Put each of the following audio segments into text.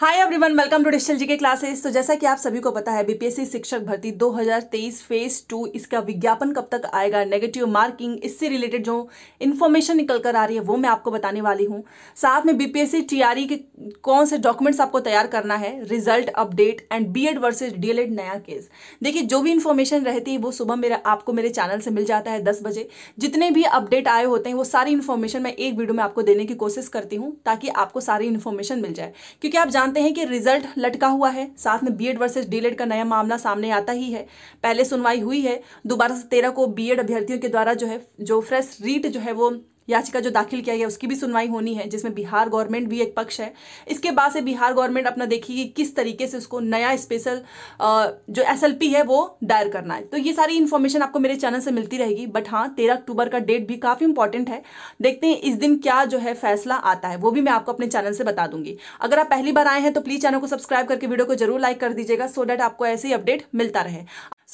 Hi everyone, welcome to digital GK classes. तो जैसा कि आप सभी को पता है, बीपीएससी शिक्षक भर्ती 2023 फेज 2 इसका विज्ञापन कब तक आएगा, नेगेटिव मार्किंग, इससे रिलेटेड जो इन्फॉर्मेशन निकल कर आ रही है वो मैं आपको बताने वाली हूँ। साथ में बीपीएससी टीआरई के कौन से डॉक्यूमेंट्स आपको तैयार करना है, result update and BEd versus DElEd नया केस। देखिए, जो भी इन्फॉर्मेशन रहती है वो सुबह आपको मेरे चैनल से मिल जाता है 10 बजे। जितने भी अपडेट आए होते हैं वो सारी इन्फॉर्मेशन मैं एक वीडियो में आपको देने की कोशिश करती हूँ ताकि आपको सारी इन्फॉर्मेशन मिल जाए, क्योंकि आप जानते हैं कि रिजल्ट लटका हुआ है। साथ में बीएड वर्सेस डीएलएड का नया मामला सामने आता ही है। पहले सुनवाई हुई है, दोबारा से 13 को बीएड अभ्यर्थियों के द्वारा जो फ्रेश रीट जो है वो याचिका जो दाखिल किया गया उसकी भी सुनवाई होनी है, जिसमें बिहार गवर्नमेंट भी एक पक्ष है। इसके बाद से बिहार गवर्नमेंट अपना देखिए किस तरीके से उसको नया स्पेशल जो एसएलपी है वो दायर करना है। तो ये सारी इन्फॉर्मेशन आपको मेरे चैनल से मिलती रहेगी। बट हाँ, 13 अक्टूबर का डेट भी काफी इंपॉर्टेंट है। देखते हैं इस दिन क्या जो है फैसला आता है, वो भी मैं आपको अपने चैनल से बता दूंगी। अगर आप पहली बार आए हैं तो प्लीज चैनल को सब्सक्राइब करके वीडियो को जरूर लाइक कर दीजिएगा, सो दैट आपको ऐसे ही अपडेट मिलता रहे।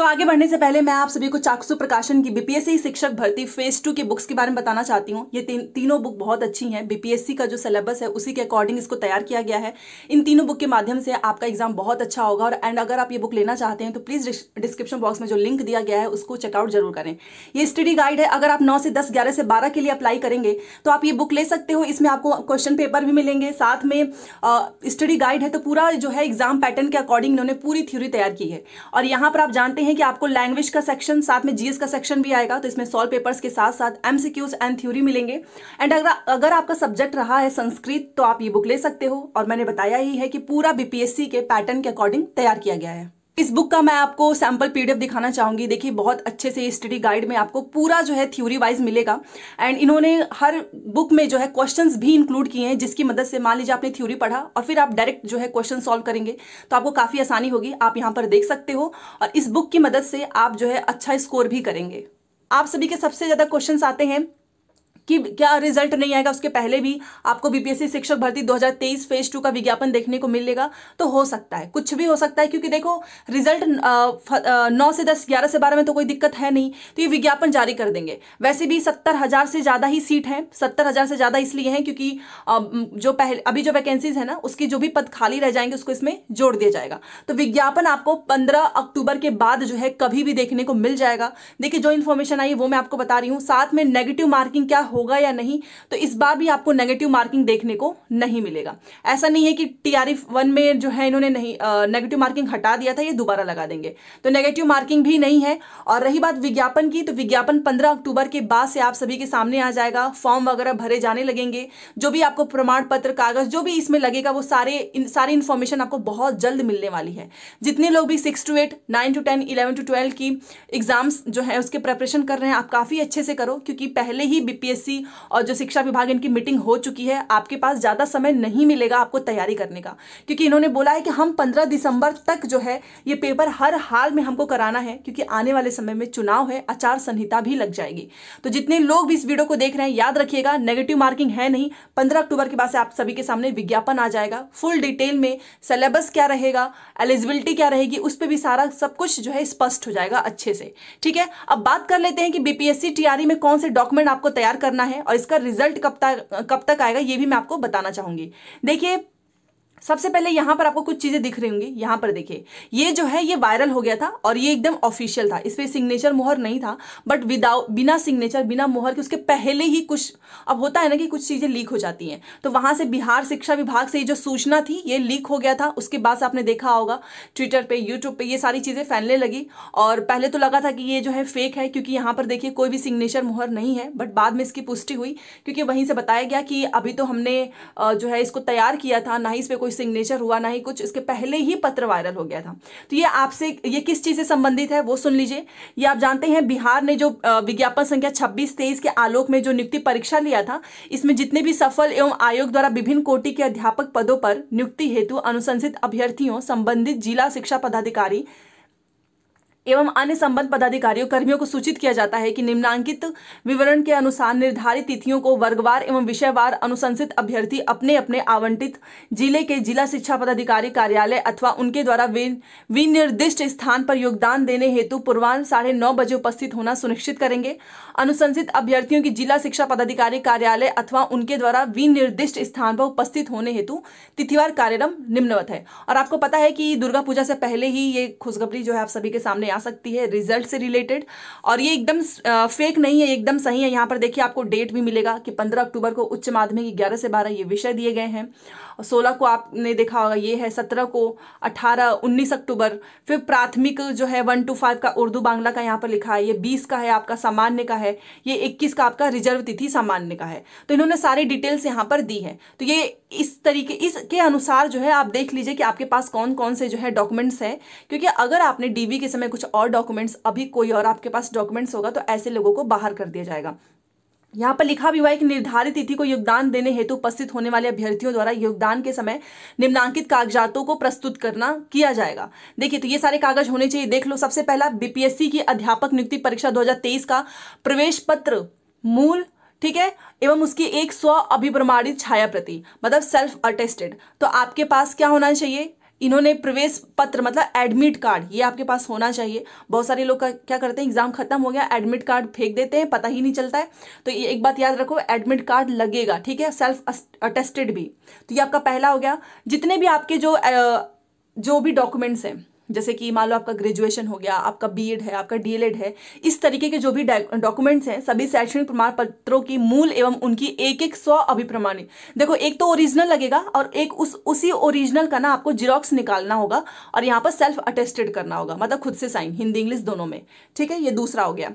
आगे बढ़ने से पहले मैं आप सभी को चाक्षु प्रकाशन की बीपीएससी शिक्षक भर्ती फेज 2 की बुक्स के बारे में बताना चाहती हूँ। ये तीनों बुक बहुत अच्छी हैं। बीपीएससी का जो सिलेबस है उसी के अकॉर्डिंग इसको तैयार किया गया है। इन तीनों बुक के माध्यम से आपका एग्जाम बहुत अच्छा होगा। और अगर आप ये बुक लेना चाहते हैं तो प्लीज डिस्क्रिप्शन बॉक्स में जो लिंक दिया गया है उसको चेकआउट जरूर करें। ये स्टडी गाइड है। अगर आप 9 से 10, 11 से 12 के लिए अप्लाई करेंगे तो आप ये बुक ले सकते हो। इसमें आपको क्वेश्चन पेपर भी मिलेंगे, साथ में स्टडी गाइड है। तो पूरा जो है एग्जाम पैटर्न के अकॉर्डिंग इन्होंने पूरी थ्योरी तैयार की है। और यहाँ पर आप जानते हैं कि आपको लैंग्वेज का सेक्शन, साथ में जीएस का सेक्शन भी आएगा। तो इसमें सॉल्व पेपर्स के साथ साथ एमसीक्यूज एंड थ्योरी मिलेंगे। एंड अगर आपका सब्जेक्ट रहा है संस्कृत तो आप ये बुक ले सकते हो। और मैंने बताया ही है कि पूरा बीपीएससी के पैटर्न के अकॉर्डिंग तैयार किया गया है। इस बुक का मैं आपको सैंपल पीडीएफ दिखाना चाहूंगी। देखिए, बहुत अच्छे से स्टडी गाइड में आपको पूरा जो है थ्योरी वाइज मिलेगा। एंड इन्होंने हर बुक में जो है क्वेश्चंस भी इंक्लूड किए हैं, जिसकी मदद से मान लीजिए आपने थ्योरी पढ़ा और फिर आप डायरेक्ट जो है क्वेश्चन सॉल्व करेंगे तो आपको काफी आसानी होगी। आप यहाँ पर देख सकते हो। और इस बुक की मदद से आप जो है अच्छा स्कोर भी करेंगे। आप सभी के सबसे ज्यादा क्वेश्चन आते हैं कि क्या रिजल्ट नहीं आएगा उसके पहले भी आपको बीपीएससी शिक्षक भर्ती 2023 फेज 2 का विज्ञापन देखने को मिलेगा। तो हो सकता है, कुछ भी हो सकता है, क्योंकि देखो रिजल्ट 9 से 10, 11 से 12 में तो कोई दिक्कत है नहीं, तो ये विज्ञापन जारी कर देंगे। वैसे भी 70,000 से ज्यादा ही सीट है। 70,000 से ज्यादा इसलिए है क्योंकि जो पहले अभी जो वैकेंसीज है ना उसकी जो भी पद खाली रह जाएंगे उसको इसमें जोड़ दिया जाएगा। तो विज्ञापन आपको 15 अक्टूबर के बाद जो है कभी भी देखने को मिल जाएगा। देखिए, जो इन्फॉर्मेशन आई वो मैं आपको बता रही हूँ। साथ में नेगेटिव मार्किंग क्या होगा या नहीं, तो इस बार भी आपको नेगेटिव मार्किंग देखने को नहीं मिलेगा। ऐसा नहीं है कि टीआरई 1 में जो है इन्होंने नहीं नेगेटिव मार्किंग हटा दिया था, ये दोबारा लगा देंगे। तो नेगेटिव मार्किंग भी नहीं है। और रही बात विज्ञापन की, तो विज्ञापन 15 अक्टूबर के बाद से आप सभी के सामने आ जाएगा। फॉर्म वगैरह भरे जाने लगेंगे। जो भी आपको प्रमाण पत्र, कागज जो भी इसमें लगेगा वो सारी इन्फॉर्मेशन आपको बहुत जल्द मिलने वाली है। जितने लोग भी 6 to 8, 9 to 10, 11 to 12 की एग्जाम्स जो है उसके प्रिपरेशन कर रहे हैं, आप काफी अच्छे से करो, क्योंकि पहले ही बीपीएससी और जो शिक्षा विभाग इनकी मीटिंग हो चुकी है। आपके पास ज्यादा समय नहीं मिलेगा आपको तैयारी करने का, क्योंकि इन्होंने बोला है कि हम 15 दिसंबर तक जो है ये पेपर हर हाल में हमको कराना है, क्योंकि आने वाले समय में चुनाव है, आचार संहिता भी लग जाएगी। तो जितने लोग भी इस वीडियो को देख रहे हैं, याद रखिएगा नेगेटिव मार्किंग है नहीं। 15 अक्टूबर के बाद से आप सभी के सामने विज्ञापन आ जाएगा। फुल डिटेल में सिलेबस क्या रहेगा, एलिजिबिलिटी क्या रहेगी, उस पर भी सारा सब कुछ जो है स्पष्ट हो जाएगा अच्छे से। ठीक है, अब बात कर लेते हैं कि बीपीएससी टीआरई में कौन से डॉक्यूमेंट आपको तैयार करना है और इसका रिजल्ट कब तक आएगा ये भी मैं आपको बताना चाहूंगी। देखिए, सबसे पहले यहां पर आपको कुछ चीजें दिख रही होंगी। यहां पर देखिए, ये जो है ये वायरल हो गया था और ये एकदम ऑफिशियल था। इस पे सिग्नेचर मोहर नहीं था, बट बिना सिग्नेचर, बिना मोहर के उसके पहले ही कुछ, अब होता है ना कि कुछ चीजें लीक हो जाती हैं, तो वहां से बिहार शिक्षा विभाग से जो सूचना थी ये लीक हो गया था। उसके बाद से आपने देखा होगा ट्विटर पे, यूट्यूब पे ये सारी चीजें फैलने लगी। और पहले तो लगा था कि ये जो है फेक है, क्योंकि यहाँ पर देखिए कोई भी सिग्नेचर मोहर नहीं है। बट बाद में इसकी पुष्टि हुई, क्योंकि वहीं से बताया गया कि अभी तो हमने जो है इसको तैयार किया था, ना ही इस पे सिग्नेचर हुआ, ना ही कुछ, इसके पहले ही पत्र वायरल हो गया था। तो ये आपसे ये किस चीज से संबंधित है वो सुन लीजिए। ये आप जानते हैं बिहार ने जो विज्ञापन संख्या 26-23 के आलोक में जो नियुक्ति परीक्षा लिया था, इसमें जितने भी सफल एवं आयोग द्वारा विभिन्न कोटि के अध्यापक पदों पर नियुक्ति हेतु अनुशंसित अभ्यर्थियों संबंधित जिला शिक्षा पदाधिकारी एवं अन्य संबंध पदाधिकारियों कर्मियों को सूचित किया जाता है कि निम्नांकित विवरण के अनुसार निर्धारित तिथियों को वर्गवार एवं विषयवार अनुशंसित अभ्यर्थी अपने अपने आवंटित जिले के जिला शिक्षा पदाधिकारी कार्यालय अथवा उनके द्वारा विनिर्दिष्ट स्थान पर योगदान देने हेतु पूर्वाह्न 9:30 बजे उपस्थित होना सुनिश्चित करेंगे। अनुशंसित अभ्यर्थियों की जिला शिक्षा पदाधिकारी कार्यालय अथवा उनके द्वारा विनिर्दिष्ट स्थान पर उपस्थित होने हेतु तिथिवार कार्यक्रम निम्नवत है। और आपको पता है कि दुर्गा पूजा से पहले ही ये खुशखबरी जो है आप सभी के सामने आ सकती है रिजल्ट से रिलेटेड, और ये एकदम फेक नहीं है, एकदम सही है। यहाँ पर देखिए आपको डेट भी मिलेगा कि 15 अक्टूबर को उच्च माध्यमिक 11 से 12 ये विषय दिए गए हैं, 16 को आपने देखा होगा ये है, 17 को, 18, 19 अक्टूबर, फिर प्राथमिक जो है 1 to 5 का उर्दू बांग्ला का यहाँ पर लिखा है, ये 20 का है आपका सामान्य का है, ये 21 का आपका रिजर्व तिथि सामान्य का है। तो इन्होंने सारी डिटेल्स यहाँ पर दी है। तो ये इस तरीके इसके अनुसार जो है आप देख लीजिए कि आपके पास कौन कौन से जो है डॉक्यूमेंट्स हैं, क्योंकि अगर आपने डीवी के समय कुछ और डॉक्यूमेंट्स, अभी कोई और आपके पास डॉक्यूमेंट्स होगा तो ऐसे लोगों को बाहर कर दिया जाएगा। यहाँ पर लिखा भी हुआ है कि निर्धारित तिथि को योगदान देने हेतु उपस्थित होने वाले अभ्यर्थियों द्वारा योगदान के समय निम्नांकित कागजातों को प्रस्तुत किया जाएगा। देखिए तो ये सारे कागज होने चाहिए। देख लो, सबसे पहला बीपीएससी की अध्यापक नियुक्ति परीक्षा 2023 का प्रवेश पत्र मूल, ठीक है, एवं उसकी एक स्व अभिप्रमाणित छाया प्रति, मतलब सेल्फ अटेस्टेड। तो आपके पास क्या होना चाहिए, इन्होंने प्रवेश पत्र मतलब एडमिट कार्ड, ये आपके पास होना चाहिए। बहुत सारे लोग क्या करते हैं, एग्जाम खत्म हो गया एडमिट कार्ड फेंक देते हैं, पता ही नहीं चलता है। तो ये एक बात याद रखो, एडमिट कार्ड लगेगा, ठीक है, सेल्फ अटेस्टेड भी। तो ये आपका पहला हो गया। जितने भी आपके जो भी डॉक्यूमेंट्स हैं, जैसे कि मान लो आपका ग्रेजुएशन हो गया, आपका बीएड है, आपका डीएलएड है, इस तरीके के जो भी डॉक्यूमेंट्स हैं, सभी शैक्षणिक प्रमाण पत्रों की मूल एवं उनकी एक स्व अभिप्रमाणित, देखो एक तो ओरिजिनल लगेगा और एक उसी ओरिजिनल का ना आपको जिरोक्स निकालना होगा और यहाँ पर सेल्फ अटेस्टेड करना होगा, मतलब खुद से साइन, हिंदी इंग्लिश दोनों में, ठीक है। ये दूसरा हो गया,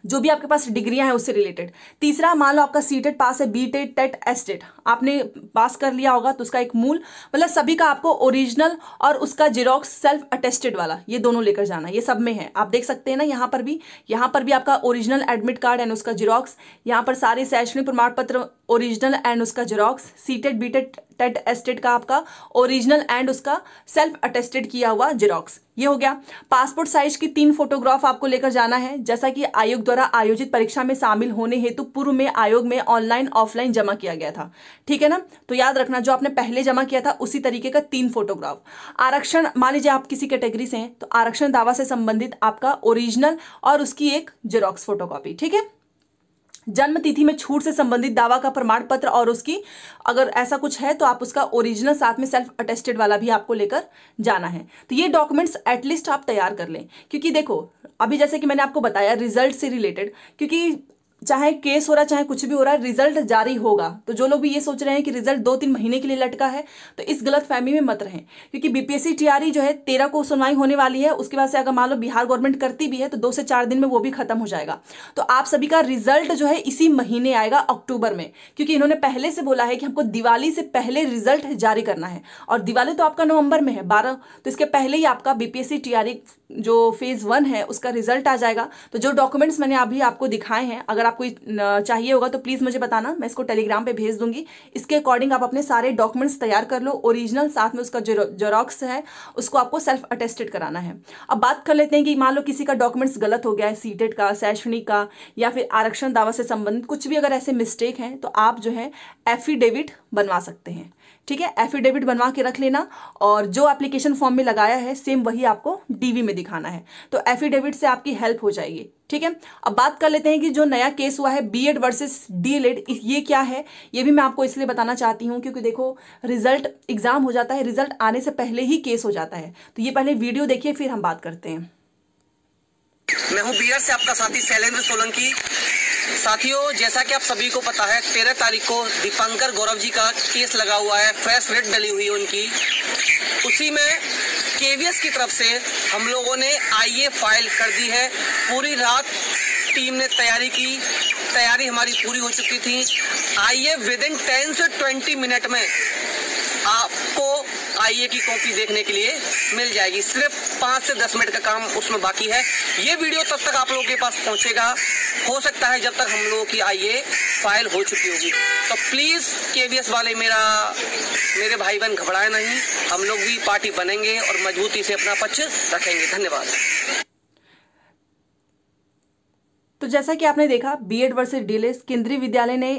जो भी आपके पास डिग्रियां हैं उससे रिलेटेड। तीसरा, मान लो आपका सीटेट पास है, बीटेट, टेट, एसटेट आपने पास कर लिया होगा, तो उसका एक मूल, मतलब सभी का आपको ओरिजिनल और उसका जिरोक्स सेल्फ अटेस्टेड वाला, ये दोनों लेकर जाना। ये सब में है, आप देख सकते हैं ना, यहाँ पर भी आपका ओरिजिनल एडमिट कार्ड एंड उसका जिरोक्स, यहाँ पर सारे शैक्षणिक प्रमाण पत्र ओरिजिनल एंड उसका जिरोक्स, सीटेट, बीटेट, टेट, एसटेट का आपका ओरिजिनल एंड उसका सेल्फ अटेस्टेड किया हुआ जिरोक्स, ये हो गया। पासपोर्ट साइज की 3 फोटोग्राफ आपको लेकर जाना है, जैसा कि आयोग द्वारा आयोजित परीक्षा में शामिल होने हेतु पूर्व में आयोग में ऑनलाइन ऑफलाइन जमा किया गया था, ठीक है ना। तो याद रखना, जो आपने पहले जमा किया था उसी तरीके का 3 फोटोग्राफ। आरक्षण, मान लीजिए आप किसी कैटेगरी से हैं, तो आरक्षण दावा से संबंधित आपका ओरिजिनल और उसकी एक जिरोक्स फोटोकॉपी, ठीक है। जन्म तिथि में छूट से संबंधित दावा का प्रमाण पत्र और उसकी, अगर ऐसा कुछ है तो आप उसका ओरिजिनल साथ में सेल्फ अटेस्टेड वाला भी आपको लेकर जाना है। तो ये डॉक्यूमेंट्स एटलीस्ट आप तैयार कर लें, क्योंकि देखो अभी जैसे कि मैंने आपको बताया रिजल्ट से रिलेटेड, क्योंकि चाहे केस हो रहा है चाहे कुछ भी हो रहा है, रिजल्ट जारी होगा। तो जो लोग भी ये सोच रहे हैं कि रिजल्ट 2-3 महीने के लिए लटका है, तो इस गलत फहमी में मत रहें, क्योंकि बीपीएससी टीआरई जो है 13 को सुनवाई होने वाली है। उसके बाद से अगर मान लो बिहार गवर्नमेंट करती भी है तो 2 से 4 दिन में वो भी खत्म हो जाएगा। तो आप सभी का रिजल्ट जो है इसी महीने आएगा, अक्टूबर में, क्योंकि इन्होंने पहले से बोला है कि हमको दिवाली से पहले रिजल्ट जारी करना है, और दिवाली तो आपका नवंबर में है 12, तो इसके पहले ही आपका बीपीएससी टीआरई जो फेज 1 है उसका रिजल्ट आ जाएगा। तो जो डॉक्यूमेंट्स मैंने अभी आपको दिखाए हैं, अगर आपको चाहिए होगा तो प्लीज मुझे बताना, मैं इसको टेलीग्राम पे भेज दूंगी। इसके अकॉर्डिंग आप अपने सारे डॉक्यूमेंट्स तैयार कर लो, ओरिजिनल साथ में उसका जेरोक्स है, उसको आपको सेल्फ अटेस्टेड कराना है। अब बात कर लेते हैं कि मान लो किसी का डॉक्यूमेंट्स गलत हो गया है, सीटेट का, शैक्षणिक का, या फिर आरक्षण दावा से संबंधित कुछ भी अगर ऐसे मिस्टेक हैं, तो आप जो है एफिडेविट बनवा सकते हैं, ठीक है। एफिडेविट बनवा के रख लेना, और जो एप्लीकेशन फॉर्म में लगाया है सेम वही आपको डीवी में दिखाना है, तो एफिडेविट से आपकी हेल्प हो जाएगी, ठीक है। अब बात कर लेते हैं कि जो नया केस हुआ है बीएड वर्सेस डीएलएड, ये क्या है, ये भी मैं आपको इसलिए बताना चाहती हूँ क्योंकि देखो रिजल्ट, एग्जाम हो जाता है, रिजल्ट आने से पहले ही केस हो जाता है। तो ये पहले वीडियो देखिए फिर हम बात करते हैं। मैं हूँ बीआर से आपका साथी शैलेंद्र सोलंकी। साथियों, जैसा कि आप सभी को पता है 13 तारीख को दीपांकर गौरव जी का केस लगा हुआ है, फ्रेश रेट डली हुई है उनकी। उसी में केवीएस की तरफ से हम लोगों ने आईए फाइल कर दी है। पूरी रात टीम ने तैयारी की, तैयारी हमारी पूरी हो चुकी थी। आईए विदिन 10 से 20 मिनट में आपको आईए की कॉपी देखने के लिए मिल जाएगी। सिर्फ 5 से 10 मिनट का काम उसमें बाकी है। ये वीडियो तब तक आप लोगों के पास पहुंचेगा, हो सकता है जब तक हम लोगों की आईए फाइल हो चुकी होगी। तो प्लीज केवीएस वाले मेरे भाई बहन घबराए नहीं, हम लोग भी पार्टी बनेंगे और मजबूती से अपना पक्ष रखेंगे। धन्यवाद। जैसा कि आपने देखा बीएड वर्सेस डीएलएड, केंद्रीय विद्यालय ने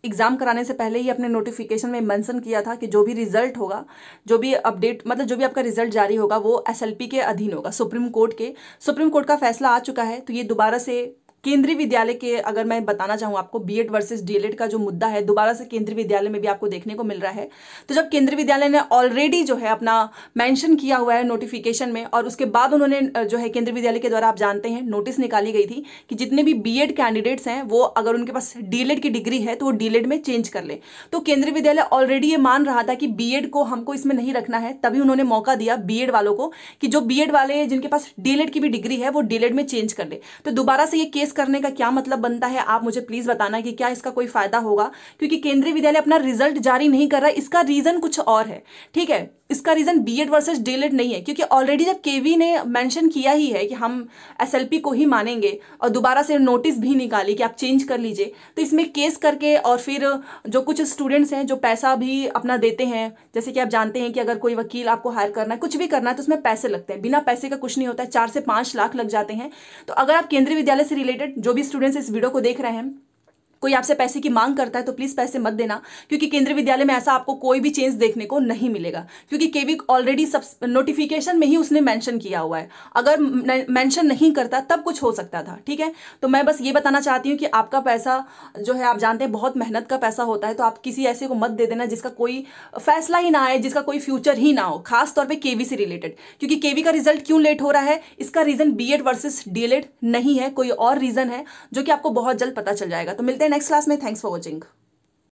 एग्जाम कराने से पहले ही अपने नोटिफिकेशन में मेंशन किया था कि जो भी रिजल्ट होगा, जो भी अपडेट, मतलब जो भी आपका रिजल्ट जारी होगा वो एसएलपी के अधीन होगा, सुप्रीम कोर्ट का फैसला आ चुका है। तो ये दोबारा से केंद्रीय विद्यालय के, अगर मैं बताना चाहूँ आपको, बीएड वर्सेस डीएलएड का जो मुद्दा है दोबारा से केंद्रीय विद्यालय में भी आपको देखने को मिल रहा है। तो जब केंद्रीय विद्यालय ने ऑलरेडी जो है अपना मेंशन किया हुआ है नोटिफिकेशन में, और उसके बाद उन्होंने जो है केंद्रीय विद्यालय के द्वारा आप जानते हैं नोटिस निकाली गई थी कि जितने भी बीएड कैंडिडेट्स हैं वो अगर उनके पास डीएलएड की डिग्री है तो वो डीएलएड में चेंज कर ले। तो केंद्रीय विद्यालय ऑलरेडी ये मान रहा था कि बीएड को हमको इसमें नहीं रखना है, तभी उन्होंने मौका दिया बीएड वालों को कि जो बीएड वाले जिनके पास डीएलएड की भी डिग्री है वो डीएलएड में चेंज कर ले। तो दोबारा से ये केस करने का क्या मतलब बनता है, आप मुझे प्लीज बताना कि क्या इसका कोई फायदा होगा, क्योंकि केंद्रीय विद्यालय अपना रिजल्ट जारी नहीं कर रहा है। इसका रीजन कुछ और है, ठीक है, इसका रीजन बीएड वर्सेस डीएलएड नहीं है, क्योंकि ऑलरेडी जब केवी ने मेंशन किया ही है कि हम एसएलपी को ही मानेंगे और दोबारा से नोटिस भी निकाली कि आप चेंज कर लीजिए, तो इसमें केस करके और फिर जो कुछ स्टूडेंट्स हैं जो पैसा भी अपना देते हैं, जैसे कि आप जानते हैं कि अगर कोई वकील आपको हायर करना है, कुछ भी करना है तो उसमें पैसे लगते हैं, बिना पैसे का कुछ नहीं होता है, 4 से 5 लाख लग जाते हैं। तो अगर आप केंद्रीय विद्यालय से रिलेटेड जो भी स्टूडेंट्स इस वीडियो को देख रहे हैं, कोई आपसे पैसे की मांग करता है तो प्लीज पैसे मत देना, क्योंकि केंद्रीय विद्यालय में ऐसा आपको कोई भी चेंज देखने को नहीं मिलेगा, क्योंकि केवी ऑलरेडी सब नोटिफिकेशन में ही उसने मेंशन किया हुआ है। अगर मेंशन नहीं करता तब कुछ हो सकता था, ठीक है। तो मैं बस ये बताना चाहती हूँ कि आपका पैसा जो है, आप जानते हैं बहुत मेहनत का पैसा होता है, तो आप किसी ऐसे को मत दे देना जिसका कोई फैसला ही ना आए, जिसका कोई फ्यूचर ही ना हो, खासतौर पर केवी से रिलेटेड। क्योंकि केवी का रिजल्ट क्यों लेट हो रहा है, इसका रीजन बीएड वर्सेस डीएलएड नहीं है, कोई और रीजन है जो कि आपको बहुत जल्द पता चल जाएगा। तो मिलते हैं नेक्स्ट क्लास में। Thanks for watching.